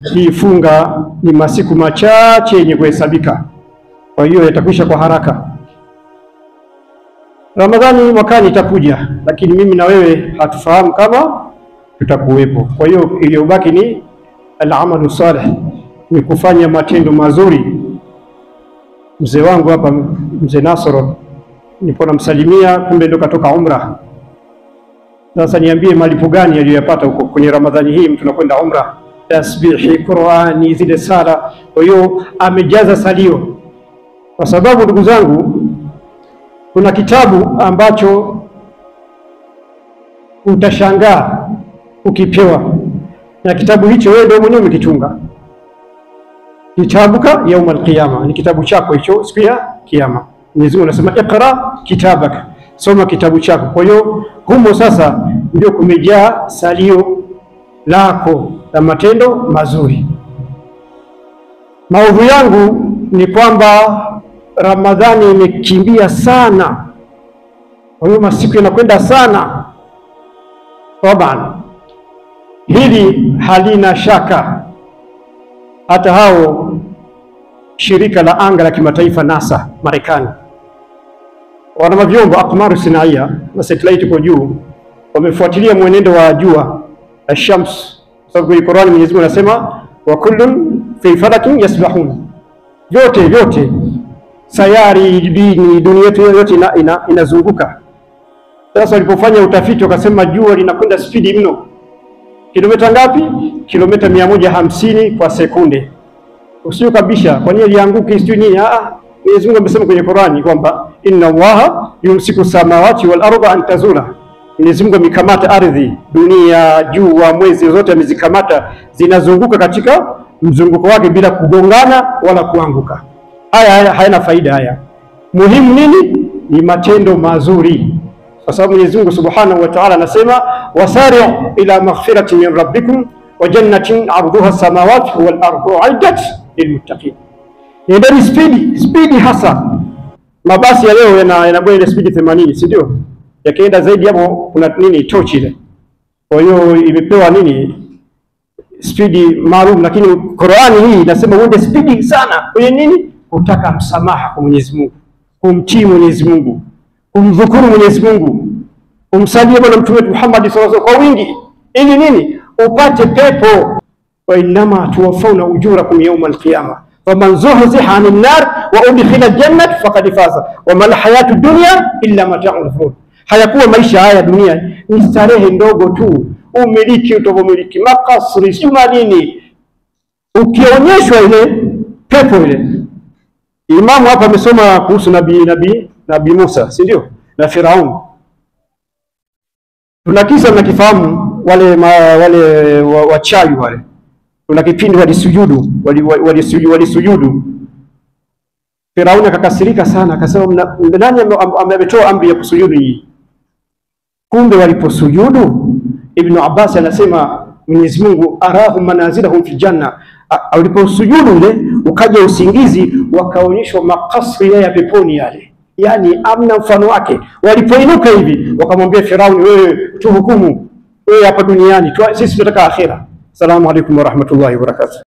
Hii funga ni masiku machache yenye kuhesabika, kwa hiyo yatakwisha kwa haraka. Ramadhani mwakani itakuja, lakini mimi na wewe hatufahamu kama tutakuwepo. Kwa hiyo iliyobaki ni al-amalu salih, ni kufanya matendo mazuri. Mzee wangu hapa, mzee Nasoro, nipo namsalimia, kumbe ndo katoka umra. Sasa niambie malipo gani aliyoyapata huko kwenye Ramadhani hii? Mtu anakwenda umra, tasbihi, Qur'ani, zile sala. Kwa hiyo amejaza salio, kwa sababu ndugu zangu, kuna kitabu ambacho utashangaa ukipewa, na kitabu hicho wewe ndio mwenyewe umekichunga. Kitabuka yaum al-qiyama, ni kitabu chako hicho siku ya kiyama. Mwenyezi Mungu anasema iqra kitabaka, soma kitabu chako. Kwa hiyo humo sasa ndio kumejaa salio lako la matendo mazuri. Maudhui yangu ni kwamba Ramadhani imekimbia sana, kwa hiyo masiku yanakwenda sana. Taban, hili halina shaka. Hata hao shirika la anga la kimataifa NASA Marekani, wana mavyombo aqmaru sinaia na satellite kwa juu, wamefuatilia mwenendo wa jua Ash-Shams, sababu kwenye Qur'ani Mwenyezi Mungu anasema wa kullun fi falakin yasbahun, vyote sayari, dunia yetu yote inazunguka. Sasa walipofanya utafiti wakasema jua linakwenda spidi mno. Kilomita ngapi? Kilomita 150 kwa sekunde. Usio kabisha, kwa nini lianguke sio nini? Mwenyezi Mungu amesema kwenye Qur'ani kwamba inna Allaha yumsiku samawati wal arda an tazula. Mwenyezi Mungu amekamata ardhi, dunia, jua, mwezi, zote amezikamata, zinazunguka katika mzunguko wake bila kugongana wala kuanguka. Haya hayana faida haya. Muhimu nini? Ni matendo mazuri. Kwa sababu Mwenyezi Mungu Subhanahu wa Ta'ala anasema wasari'u ila maghfirati min rabbikum wa jannatin 'arduha as-samawati wal ardu 'iddat lilmuttaqin. Ndio speed hasa. Mabasi ya leo yanakwenda ile speed 80, si ndio? Yakienda zaidi hapo kuna nini, tochi ile. Kwa hiyo imepewa nini, speed maalum, lakini Qur'ani hii inasema uende speed sana. Kwenye nini? Kutaka msamaha kwa Mwenyezi Mungu, kumtii Mwenyezi Mungu, kumdhukuru Mwenyezi Mungu, kumsalia Bwana Mtume Muhammad sallallahu alaihi wasallam kwa wingi, ili nini? Upate pepo. Wa inma tuwaffawna ujurakum yawm al-qiyamah faman zuhziha 'anil nar wa udkhila al-jannah faqad faza wa mal hayatu dunya illa mata'ul ghurur. Hayakuwa maisha haya dunia ni starehe ndogo tu, umiliki utovomiliki makasri sima nini, ukionyeshwa ile pepo ile. Imamu hapa amesoma kuhusu nabii Musa, si ndio? Na Firaun. Tuna kisa mnakifahamu, wale wachawi wale. Kuna kipindi walisujudu. Firaun akakasirika sana, akasema nani ametoa amri ya kusujudu hii? Kumbe waliposujudu, Ibn Abbas anasema Mwenyezi Mungu arahum manazilahum fi janna, waliposujudu ile ukaja usingizi, wakaonyeshwa makasri ya peponi yale, yani amna mfano wake. Walipoinuka hivi wakamwambia Firauni, wewe tuhukumu, wewe hapa duniani, sisi tunataka akhera. Assalamu alaykum wa rahmatullahi wa barakatuh.